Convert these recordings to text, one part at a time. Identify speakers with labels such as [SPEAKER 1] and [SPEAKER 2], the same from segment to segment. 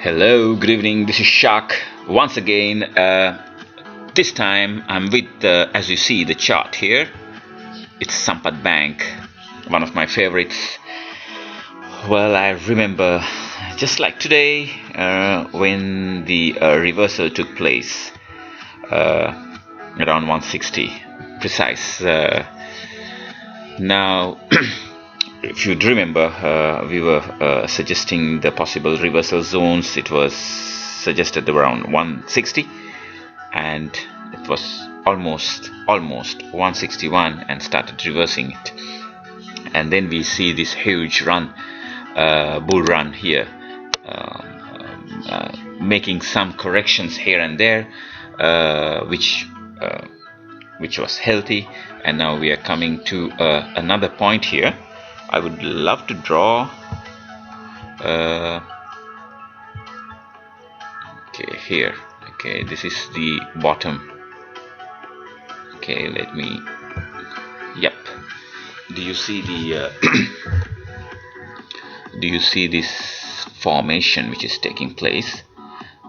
[SPEAKER 1] Hello, good evening. This is Shak once again. This time I'm with, as you see, the chart here. It's Samp Bank, one of my favorites. Well, I remember just like today when the reversal took place around 160 precise. Now, if you'd remember, we were suggesting the possible reversal zones. It was suggested around 160, and it was almost 161 and started reversing it. And then we see this huge run, bull run here, making some corrections here and there, which was healthy. And now we are coming to another point here. I would love to draw okay, here. Okay, this is the bottom. Okay, let me, yep. Do you see the do you see this formation which is taking place?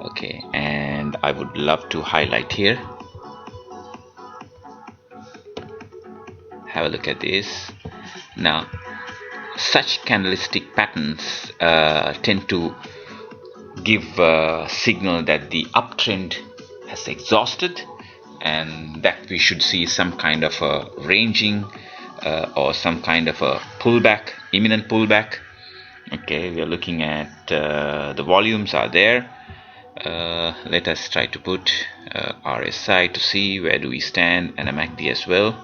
[SPEAKER 1] Okay, and I would love to highlight here. Have a look at this. Now, such candlestick patterns tend to give a signal that the uptrend has exhausted and that we should see some kind of a ranging or some kind of a pullback, imminent pullback. Okay, we are looking at the volumes are there. Let us try to put RSI to see where do we stand, and a MACD as well.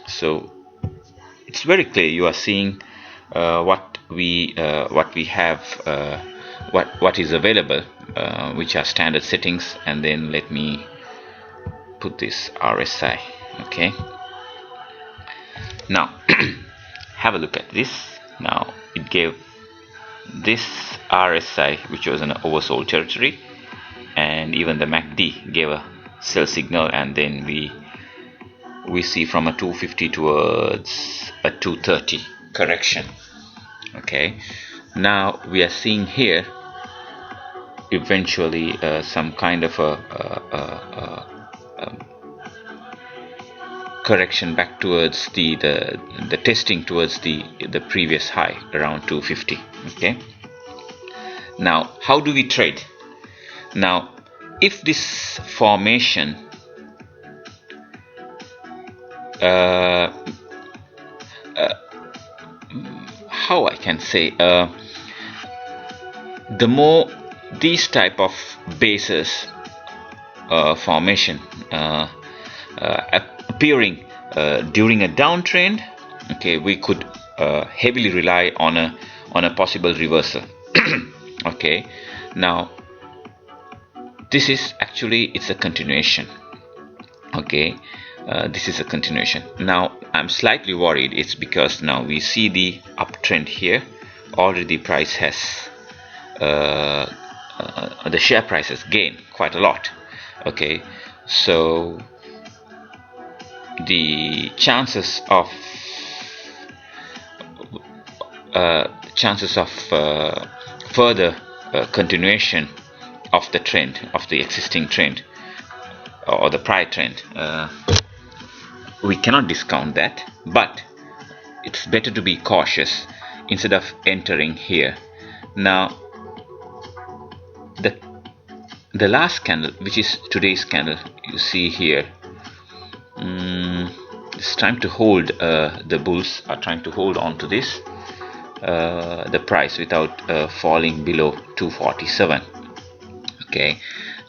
[SPEAKER 1] So it's very clear. You are seeing what we have, what is available, which are standard settings. And then let me put this RSI. Okay. Now have a look at this. Now it gave this RSI, which was an oversold territory, and even the MACD gave a sell signal, and then we see from a 250 towards a 230 correction. Okay, now we are seeing here eventually some kind of a correction back towards the testing towards the previous high around 250. Okay, now how do we trade? Now, if this formation how I can say, the more these type of bases formation appearing during a downtrend, okay, we could heavily rely on a possible reversal. Okay, now this is actually, it's a continuation. Okay, this is a continuation. Now I'm slightly worried. It's because now we see the uptrend here. Already price has the share price has gained quite a lot. Okay, so the chances of further continuation of the trend, of the existing trend or the prior trend, we cannot discount that, but it's better to be cautious instead of entering here. Now the last candle, which is today's candle, you see here, it's trying to hold, the bulls are trying to hold on to this the price without falling below 247. Okay,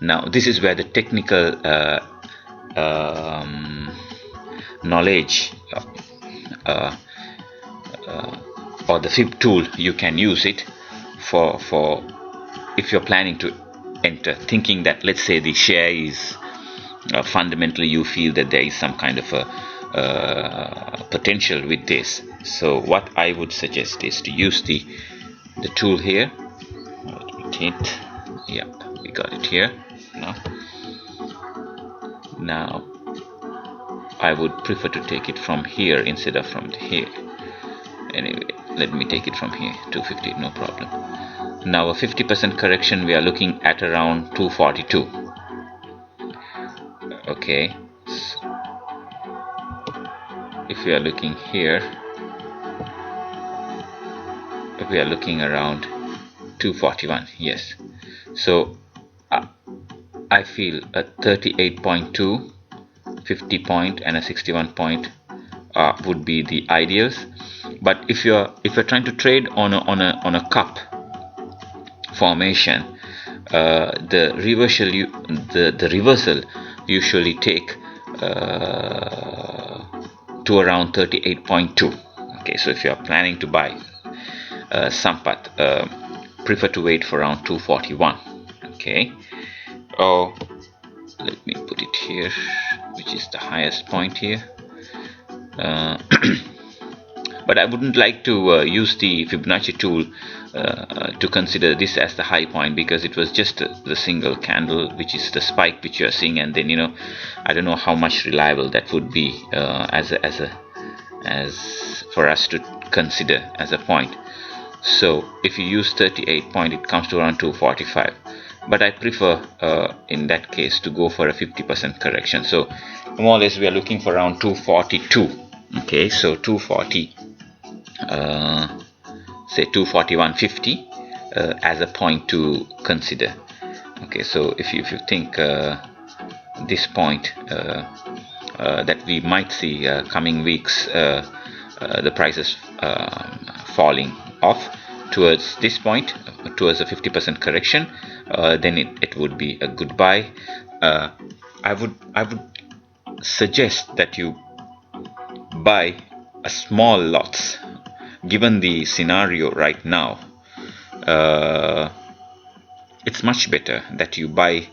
[SPEAKER 1] now this is where the technical knowledge or the fib tool, you can use it for if you're planning to enter, thinking that, let's say, the share is fundamentally, you feel that there is some kind of a potential with this. So what I would suggest is to use the tool here. Let me hit. Yep, we got it here. Now I would prefer to take it from here instead of from here. Anyway, let me take it from here, 250, no problem. Now a 50% correction, we are looking at around 242. Okay, so if we are looking here, we are looking around 241. Yes, so I feel a 38.2, 50 point and a 61 point would be the ideals. But if you're trying to trade on a cup formation, the reversal usually take to around 38.2. Okay, so if you are planning to buy Samp, prefer to wait for around 241. Okay, oh, let me put it here, which is the highest point here. But I wouldn't like to use the Fibonacci tool to consider this as the high point, because it was just the single candle, which is the spike which you are seeing, and then I don't know how much reliable that would be as for us to consider as a point. So if you use 38 point, it comes to around 245. But I prefer in that case to go for a 50% correction. So more or less we are looking for around 242. Okay, so 240, say 241.50 as a point to consider. Okay, so if you think this point that we might see coming weeks, the prices falling off towards this point, towards a 50% correction, then it would be a good buy. I would suggest that you buy a small lots. Given the scenario right now, it's much better that you buy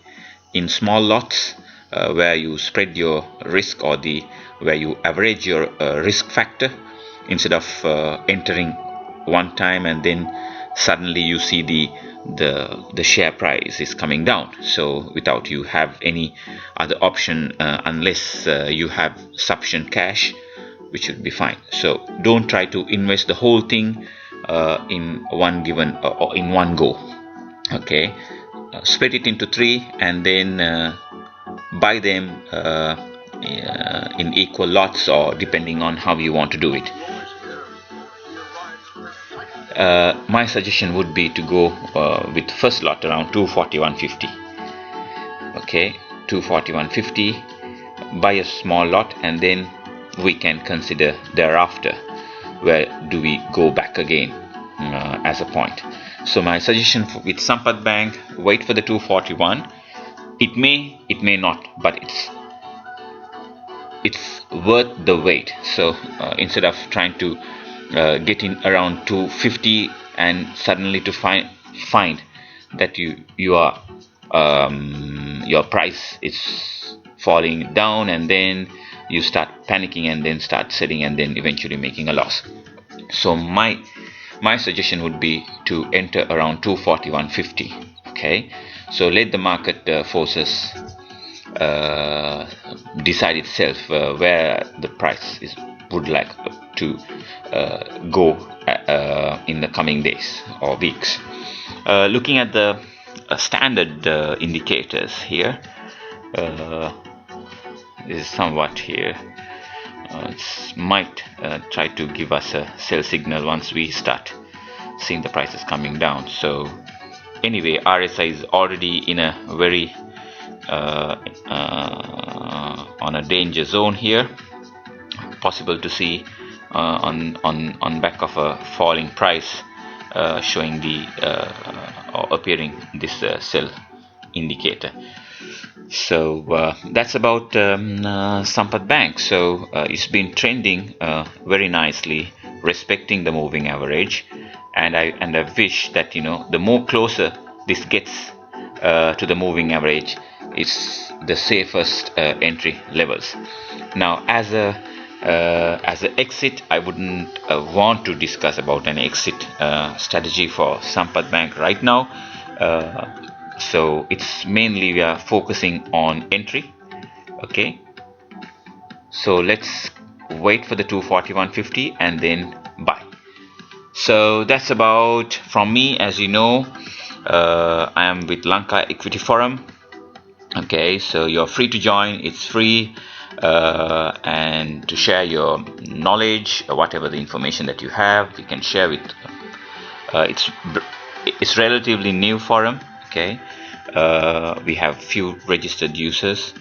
[SPEAKER 1] in small lots, where you spread your risk, or where you average your risk factor, instead of entering one time and then suddenly you see the share price is coming down, so without you have any other option unless you have sufficient cash, which would be fine. So don't try to invest the whole thing in one given or in one go. Okay, split it into 3 and then buy them in equal lots, or depending on how you want to do it. My suggestion would be to go with first lot around 241.50. Okay, 241.50, buy a small lot, and then we can consider thereafter where do we go back again as a point. So my suggestion with Samp Bank, wait for the 241. It may not, but it's worth the wait. So instead of trying to get in around 250 and suddenly to find that you are your price is falling down, and then you start panicking and then start selling and then eventually making a loss. So my suggestion would be to enter around 241.50. Okay, so let the market forces decide itself where the price would like to go in the coming days or weeks. Looking at the standard indicators here, is somewhat here. It might try to give us a sell signal once we start seeing the prices coming down. So anyway, RSI is already in a very on a danger zone here. Possible to see on back of a falling price, showing the or appearing this sell indicator. So that's about Samp Bank. So it's been trending very nicely, respecting the moving average, and I wish that the more closer this gets to the moving average, it's the safest entry levels. Now, as an exit, I wouldn't want to discuss about an exit strategy for Samp Bank right now. So it's mainly we are focusing on entry. Okay, so let's wait for the 241.50 and then buy. So that's about from me. As you know, I am with Lanka Equity Forum. Okay, so you're free to join. It's free, and to share your knowledge, whatever the information that you have, you can share with. It's relatively new forum. Okay, we have few registered users,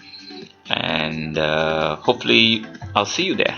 [SPEAKER 1] and hopefully I'll see you there.